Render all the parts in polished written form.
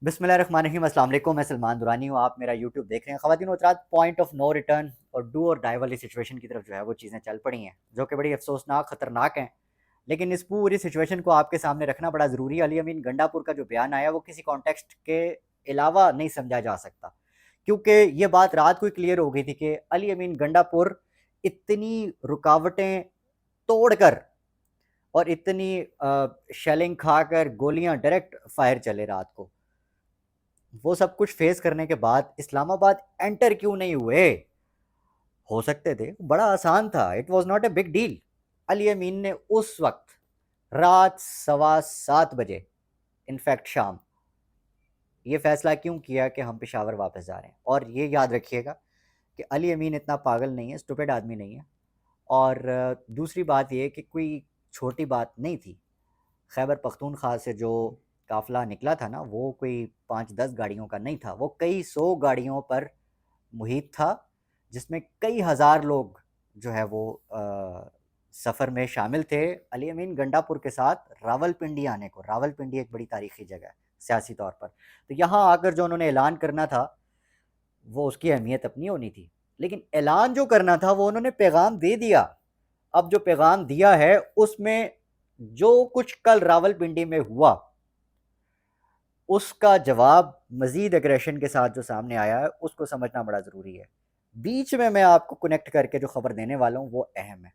بسم اللہ الرحمن الرحیم، السلام علیکم، میں سلمان دورانی ہوں، آپ میرا یوٹیوب دیکھ رہے ہیں۔ خواتین و حضرات، پوائنٹ آف نو ریٹرن اور ڈو اور ڈائی والی سچویشن کی طرف جو ہے وہ چیزیں چل پڑی ہیں، جو کہ بڑی افسوسناک، خطرناک ہیں، لیکن اس پوری سچویشن کو آپ کے سامنے رکھنا بڑا ضروری ہے۔ علی امین گنڈا پور کا جو بیان آیا وہ کسی کانٹیکسٹ کے علاوہ نہیں سمجھا جا سکتا، کیونکہ یہ بات رات کو ہی کلیئر ہو گئی تھی کہ علی امین گنڈا پور اتنی رکاوٹیں توڑ کر اور اتنی شیلنگ کھا کر گولیاں ڈائریکٹ فائر چلے رات کو، وہ سب کچھ فیس کرنے کے بعد اسلام آباد انٹر کیوں نہیں ہوئے؟ ہو سکتے تھے، بڑا آسان تھا، it was not a big deal. Ali Amin نے اس وقت رات 7:15 بجے، انفیکٹ شام، یہ فیصلہ کیوں کیا کہ ہم پشاور واپس جا رہے ہیں؟ اور یہ یاد رکھیے گا کہ علی امین اتنا پاگل نہیں ہے، اسٹوپڈ آدمی نہیں ہے، اور دوسری بات یہ کہ کوئی چھوٹی بات نہیں تھی۔ خیبر پختونخوا سے جو قافلہ نکلا تھا نا، وہ کوئی 5-10 گاڑیوں کا نہیں تھا، وہ کئی سو گاڑیوں پر محیط تھا، جس میں کئی ہزار لوگ جو ہے وہ سفر میں شامل تھے علی امین گنڈا پور کے ساتھ راول پنڈی آنے کو۔ راول پنڈی ایک بڑی تاریخی جگہ ہے سیاسی طور پر، تو یہاں آ کر جو انہوں نے اعلان کرنا تھا وہ اس کی اہمیت اپنی ہونی تھی، لیکن اعلان جو کرنا تھا وہ انہوں نے پیغام دے دیا۔ اب جو پیغام دیا ہے اس میں جو کچھ کل راول پنڈی میں ہوا، اس کا جواب مزید اگریشن کے ساتھ جو سامنے آیا ہے اس کو سمجھنا بڑا ضروری ہے۔ بیچ میں آپ کو کنیکٹ کر کے جو خبر دینے والا ہوں وہ اہم ہے،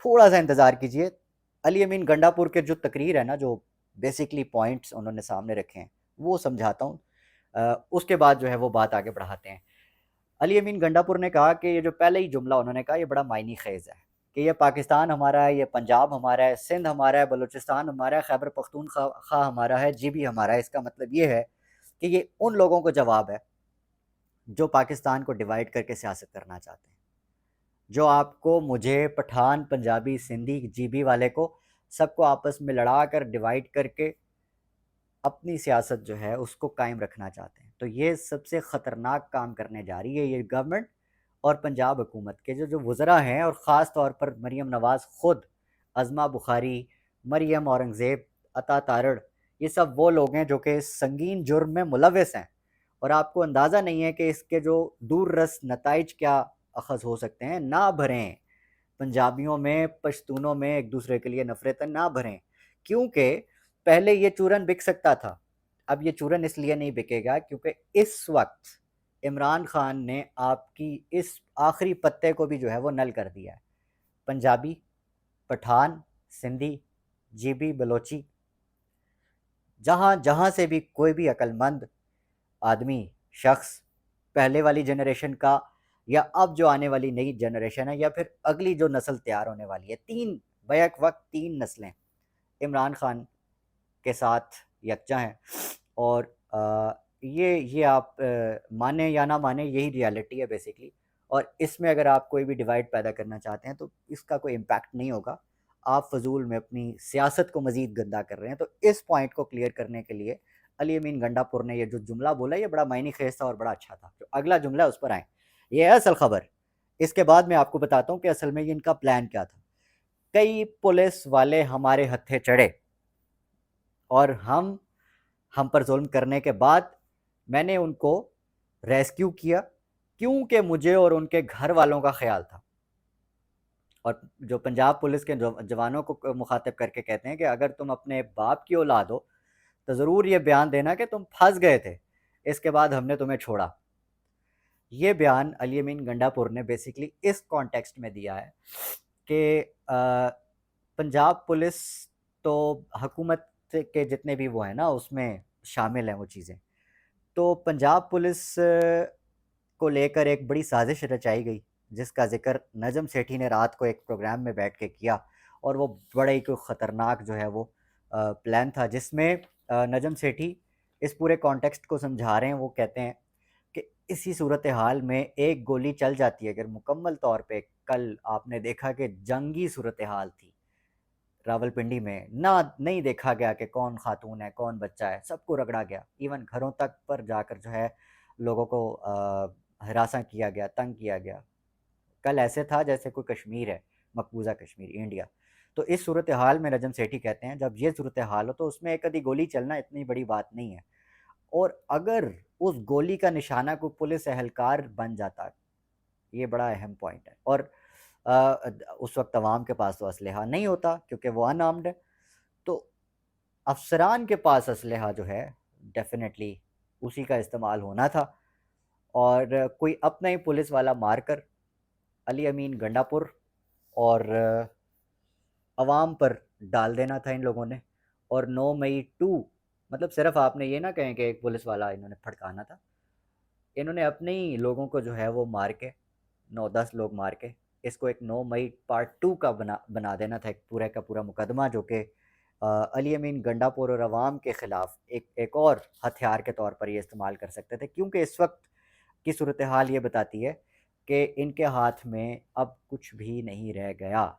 تھوڑا سا انتظار کیجئے۔ علی امین گنڈا پور کے جو تقریر ہے نا، جو بیسکلی پوائنٹس انہوں نے سامنے رکھے ہیں وہ سمجھاتا ہوں، اس کے بعد جو ہے وہ بات آگے بڑھاتے ہیں۔ علی امین گنڈا پور نے کہا کہ یہ جو پہلے ہی جملہ انہوں نے کہا یہ بڑا معنی خیز ہے کہ یہ پاکستان ہمارا ہے، یہ پنجاب ہمارا ہے، سندھ ہمارا ہے، بلوچستان ہمارا ہے، خیبر پختونخوا ہمارا ہے، جی بھی ہمارا ہے۔ اس کا مطلب یہ ہے کہ یہ ان لوگوں کو جواب ہے جو پاکستان کو ڈیوائیڈ کر کے سیاست کرنا چاہتے ہیں، جو آپ کو، مجھے، پٹھان، پنجابی، سندھی، جی بی والے کو، سب کو آپس میں لڑا کر ڈیوائیڈ کر کے اپنی سیاست جو ہے اس کو قائم رکھنا چاہتے ہیں۔ تو یہ سب سے خطرناک کام کرنے جا رہی ہے یہ گورنمنٹ اور پنجاب حکومت کے جو وزراء ہیں، اور خاص طور پر مریم نواز خود، عظمہ بخاری، مریم اورنگزیب، عطا تارڑ، یہ سب وہ لوگ ہیں جو کہ سنگین جرم میں ملوث ہیں، اور آپ کو اندازہ نہیں ہے کہ اس کے جو دور رس نتائج کیا اخذ ہو سکتے ہیں۔ نہ بھریں پنجابیوں میں، پشتونوں میں ایک دوسرے کے لیے نفرتیں نہ بھریں، کیونکہ پہلے یہ چورن بک سکتا تھا، اب یہ چورن اس لیے نہیں بکے گا کیونکہ اس وقت عمران خان نے آپ کی اس آخری پتے کو بھی جو ہے وہ نل کر دیا ہے۔ پنجابی، پٹھان، سندھی، جی بی، بلوچی، جہاں جہاں سے بھی کوئی بھی عقل مند آدمی، شخص، پہلے والی جنریشن کا یا اب جو آنے والی نئی جنریشن ہے یا پھر اگلی جو نسل تیار ہونے والی ہے، تین بیک وقت تین نسلیں عمران خان کے ساتھ یکجا ہیں، اور یہ آپ مانیں یا نہ مانیں، یہی ریالٹی ہے بیسکلی۔ اور اس میں اگر آپ کوئی بھی ڈیوائڈ پیدا کرنا چاہتے ہیں تو اس کا کوئی امپیکٹ نہیں ہوگا، آپ فضول میں اپنی سیاست کو مزید گندا کر رہے ہیں۔ تو اس پوائنٹ کو کلیئر کرنے کے لیے علی امین گنڈا پور نے یہ جو جملہ بولا یہ بڑا معنی خیز تھا اور بڑا اچھا تھا۔ جو اگلا جملہ ہے اس پر آئیں، یہ ہے اصل خبر۔ اس کے بعد میں آپ کو بتاتا ہوں کہ اصل میں یہ ان کا پلان کیا تھا۔ کئی پولیس والے ہمارے ہتھے چڑھے اور ہم پر ظلم کرنے کے بعد میں نے ان کو ریسکیو کیا، کیونکہ مجھے اور ان کے گھر والوں کا خیال تھا۔ اور جو پنجاب پولیس کے جوانوں کو مخاطب کر کے کہتے ہیں کہ اگر تم اپنے باپ کی اولاد ہو تو ضرور یہ بیان دینا کہ تم پھنس گئے تھے، اس کے بعد ہم نے تمہیں چھوڑا۔ یہ بیان علی امین گنڈا پور نے بیسکلی اس کانٹیکسٹ میں دیا ہے کہ پنجاب پولیس تو حکومت کے جتنے بھی وہ ہیں نا اس میں شامل ہیں وہ چیزیں، تو پنجاب پولیس کو لے کر ایک بڑی سازش رچائی گئی، جس کا ذکر نجم سیٹھی نے رات کو ایک پروگرام میں بیٹھ کے کیا، اور وہ بڑے ہی خطرناک جو ہے وہ پلان تھا، جس میں نجم سیٹھی اس پورے کانٹیکسٹ کو سمجھا رہے ہیں۔ وہ کہتے ہیں کہ اسی صورتحال میں ایک گولی چل جاتی ہے، اگر مکمل طور پہ کل آپ نے دیکھا کہ جنگی صورتحال تھی راول پنڈی میں، نہیں دیکھا گیا کہ کون خاتون ہے کون بچہ ہے، سب کو رگڑا گیا، ایون گھروں تک پر جا کر جو ہے لوگوں کو ہراساں کیا گیا، تنگ کیا گیا۔ کل ایسے تھا جیسے کوئی کشمیر ہے، مقبوضہ کشمیر، انڈیا۔ تو اس صورتحال میں نجم سیٹھی کہتے ہیں جب یہ صورتحال ہو تو اس میں ایک آدھی گولی چلنا اتنی بڑی بات نہیں ہے، اور اگر اس گولی کا نشانہ کوئی پولیس اہلکار بن جاتا، یہ بڑا اہم پوائنٹ ہے، اور اس وقت عوام کے پاس تو اسلحہ نہیں ہوتا کیونکہ وہ ان آرمڈ ہے، تو افسران کے پاس اسلحہ جو ہے ڈیفینیٹلی اسی کا استعمال ہونا تھا، اور کوئی اپنا ہی پولیس والا مار کر علی امین گنڈا پور اور عوام پر ڈال دینا تھا ان لوگوں نے، اور 9 مئی 2 مطلب صرف آپ نے یہ نہ کہیں کہ ایک پولیس والا انہوں نے پھڑکانا تھا، انہوں نے اپنے ہی لوگوں کو جو ہے وہ مار کے 9-10 لوگ مار کے اس کو ایک 9 مئی پارٹ 2 کا بنا دینا تھا، ایک پورا کا پورا مقدمہ جو کہ علی امین گنڈا پور اور عوام کے خلاف ایک اور ہتھیار کے طور پر یہ استعمال کر سکتے تھے، کیونکہ اس وقت کی صورتحال یہ بتاتی ہے کہ ان کے ہاتھ میں اب کچھ بھی نہیں رہ گیا،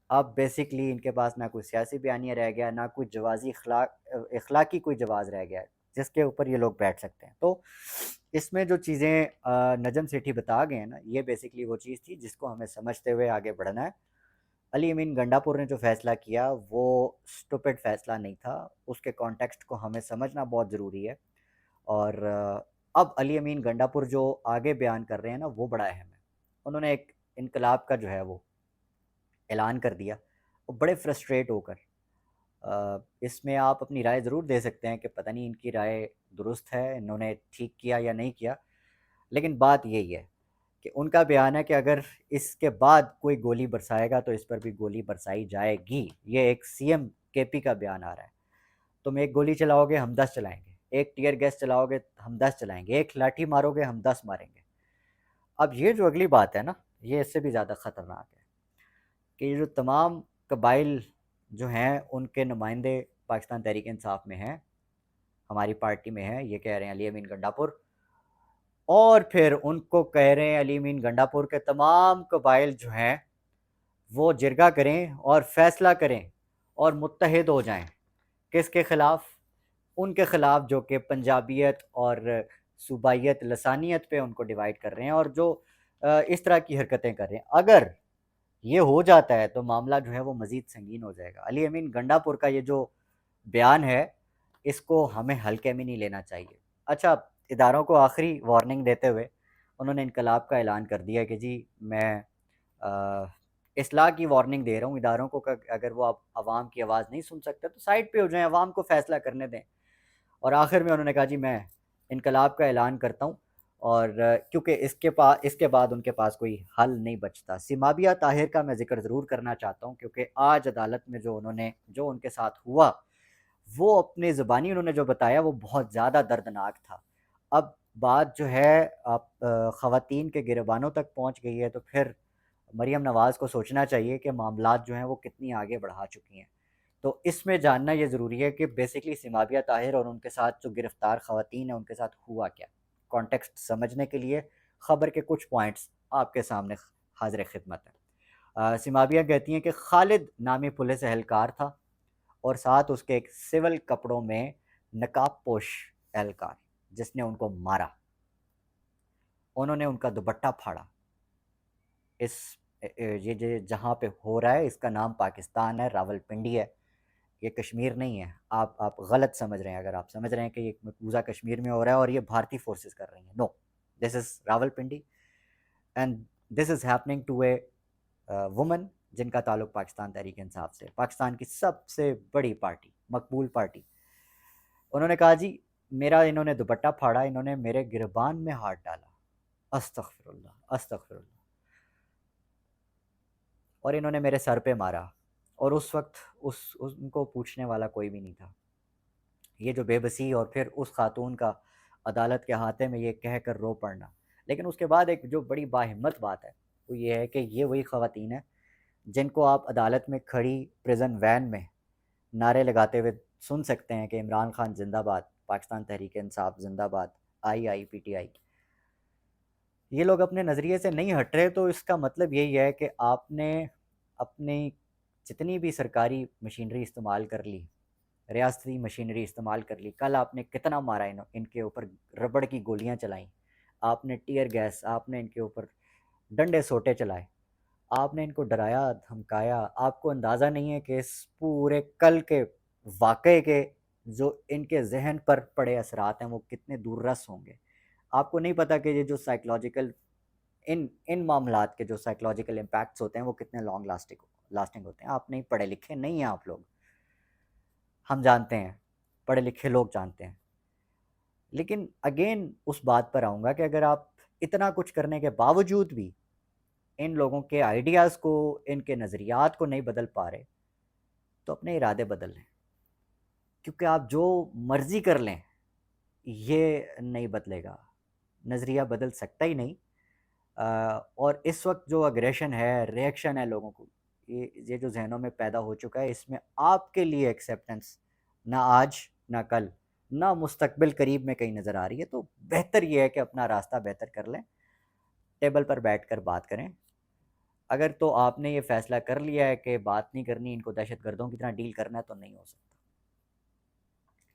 اب بیسکلی ان کے پاس نہ کوئی سیاسی بیانیہ رہ گیا، نہ کوئی جوازی اخلاقی کوئی جواز رہ گیا جس کے اوپر یہ لوگ بیٹھ سکتے ہیں۔ تو اس میں جو چیزیں نجم سیٹھی بتا گئے ہیں نا، یہ بیسکلی وہ چیز تھی جس کو ہمیں سمجھتے ہوئے آگے بڑھنا ہے۔ علی امین گنڈا پور نے جو فیصلہ کیا وہ سٹوپڈ فیصلہ نہیں تھا، اس کے کانٹیکسٹ کو ہمیں سمجھنا بہت ضروری ہے، اور اب علی امین گنڈا پور جو آگے بیان کر رہے ہیں نا وہ بڑا اہم ہے۔ انہوں نے ایک انقلاب کا جو ہے وہ اعلان کر دیا، وہ بڑے فرسٹریٹ ہو کر، اس میں آپ اپنی رائے ضرور دے سکتے ہیں کہ پتہ نہیں ان کی رائے درست ہے، انہوں نے ٹھیک کیا یا نہیں کیا، لیکن بات یہی ہے کہ ان کا بیان ہے کہ اگر اس کے بعد کوئی گولی برسائے گا تو اس پر بھی گولی برسائی جائے گی۔ یہ ایک سی ایم کے پی کا بیان آ رہا ہے، تم ایک گولی چلاؤ گے ہم 10 چلائیں گے، ایک ٹیئر گیس چلاؤ گے ہم 10 چلائیں گے، ایک لاٹھی مارو گے ہم 10 ماریں گے۔ اب یہ جو اگلی بات ہے نا، یہ اس سے بھی زیادہ خطرناک ہے کہ یہ جو تمام قبائل جو ہیں ان کے نمائندے پاکستان تحریک انصاف میں ہیں، ہماری پارٹی میں ہیں، یہ کہہ رہے ہیں علی امین گنڈا پور، اور پھر ان کو کہہ رہے ہیں علی امین گنڈا پور کے تمام قبائل جو ہیں وہ جرگہ کریں اور فیصلہ کریں اور متحد ہو جائیں، کس کے خلاف؟ ان کے خلاف جو کہ پنجابیت اور صوبائیت لسانیت پہ ان کو ڈیوائیڈ کر رہے ہیں اور جو اس طرح کی حرکتیں کر رہے ہیں۔ اگر یہ ہو جاتا ہے تو معاملہ جو ہے وہ مزید سنگین ہو جائے گا۔ علی امین گنڈا پور کا یہ جو بیان ہے اس کو ہمیں ہلکے میں نہیں لینا چاہیے۔ اچھا، اداروں کو آخری وارننگ دیتے ہوئے انہوں نے انقلاب کا اعلان کر دیا کہ جی میں اصلاح کی وارننگ دے رہا ہوں اداروں کو، کہ اگر وہ عوام کی آواز نہیں سن سکتے تو سائڈ پہ ہو جائیں، عوام کو فیصلہ کرنے دیں، اور آخر میں انہوں نے کہا جی میں انقلاب کا اعلان کرتا ہوں، اور کیونکہ اس کے بعد ان کے پاس کوئی حل نہیں بچتا۔ سمابیہ طاہر کا میں ذکر ضرور کرنا چاہتا ہوں کیونکہ آج عدالت میں جو ان کے ساتھ ہوا وہ اپنے زبانی انہوں نے جو بتایا وہ بہت زیادہ دردناک تھا۔ اب بات جو ہے خواتین کے گریبانوں تک پہنچ گئی ہے تو پھر مریم نواز کو سوچنا چاہیے کہ معاملات جو ہیں وہ کتنی آگے بڑھا چکی ہیں۔ تو اس میں جاننا یہ ضروری ہے کہ بیسکلی سمابیہ طاہر اور ان کے ساتھ جو گرفتار خواتین ہیں ان کے ساتھ ہوا کیا۔ کانٹیکسٹ سمجھنے کے لیے خبر کے کچھ پوائنٹس آپ کے سامنے حاضر خدمت ہیں۔ سمابیہ کہتی ہیں کہ خالد نامی پولیس اہلکار تھا اور ساتھ اس کے ایک سول کپڑوں میں نقاب پوش اہلکار جس نے ان کو مارا، انہوں نے ان کا دوپٹہ پھاڑا۔ یہ جہاں پہ ہو رہا ہے اس کا نام پاکستان ہے، راول پنڈی ہے، یہ کشمیر نہیں ہے۔ آپ غلط سمجھ رہے ہیں، اگر آپ سمجھ رہے ہیں کہ یہ مقبوضہ کشمیر میں ہو رہا ہے اور یہ بھارتی فورسز کر رہی ہیں، no, this is Rawalpindi and this is happening to a woman جن کا تعلق پاکستان تحریک انصاف سے، پاکستان کی سب سے بڑی پارٹی، مقبول پارٹی۔ انہوں نے کہا جی میرا انہوں نے دوپٹہ پھاڑا، انہوں نے میرے گربان میں ہاتھ ڈالا، استغفر اللہ استغفر اللہ، اور انہوں نے میرے سر پہ مارا، اور اس وقت ان کو پوچھنے والا کوئی بھی نہیں تھا۔ یہ جو بے بسی اور پھر اس خاتون کا عدالت کے ہاتھے میں یہ کہہ کر رو پڑنا، لیکن اس کے بعد ایک جو بڑی باہمت بات ہے وہ یہ ہے کہ یہ وہی خواتین ہیں جن کو آپ عدالت میں کھڑی پریزن وین میں نعرے لگاتے ہوئے سن سکتے ہیں کہ عمران خان زندہ باد، پاکستان تحریک انصاف زندہ باد، PTI۔ یہ لوگ اپنے نظریے سے نہیں ہٹ رہے، تو اس کا مطلب یہی ہے کہ آپ نے اپنی جتنی بھی سرکاری مشینری استعمال کر لی، ریاستی مشینری استعمال کر لی، کل آپ نے کتنا مارا ان کے اوپر، ربڑ کی گولیاں چلائیں، آپ نے ٹیئر گیس، آپ نے ان کے اوپر ڈنڈے سوٹے چلائے، آپ نے ان کو ڈرایا دھمکایا۔ آپ کو اندازہ نہیں ہے کہ اس پورے کل کے واقعے کے جو ان کے ذہن پر پڑے اثرات ہیں وہ کتنے دور رس ہوں گے. آپ کو نہیں پتہ کہ یہ جو سائیکلوجیکل ان معاملات کے جو سائیکلوجیکل امپیکٹس ہوتے ہیں وہ کتنے لانگ لاسٹنگ ہوتے ہیں. آپ نہیں پڑھے لکھے نہیں ہیں آپ لوگ, ہم جانتے ہیں, پڑھے لکھے لوگ جانتے ہیں. لیکن اگین اس بات پر آؤں گا کہ اگر آپ اتنا کچھ کرنے کے باوجود بھی ان لوگوں کے آئیڈیاز کو, ان کے نظریات کو نہیں بدل پا رہے, تو اپنے ارادے بدل لیں. کیونکہ آپ جو مرضی کر لیں یہ نہیں بدلے گا, نظریہ بدل سکتا ہی نہیں. اور اس وقت جو اگریشن ہے, ریئیکشن ہے لوگوں کو, یہ جو ذہنوں میں پیدا ہو چکا ہے, اس میں آپ کے لیے ایکسیپٹنس نہ آج نہ کل نہ مستقبل قریب میں کہیں نظر آ رہی ہے. تو بہتر یہ ہے کہ اپنا راستہ بہتر کر لیں, ٹیبل پر بیٹھ کر بات کریں. اگر تو آپ نے یہ فیصلہ کر لیا ہے کہ بات نہیں کرنی, ان کو دہشت گردوں کی طرح ڈیل کرنا ہے, تو نہیں ہو سکتا.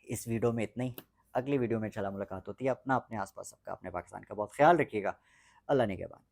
اس ویڈیو میں اتنا ہی, اگلی ویڈیو میں انشاءاللہ ملاقات ہوتی ہے. اپنا اپنے آس پاس سب کا, اپنے پاکستان کا بہت خیال رکھیے گا. اللہ نگہبان.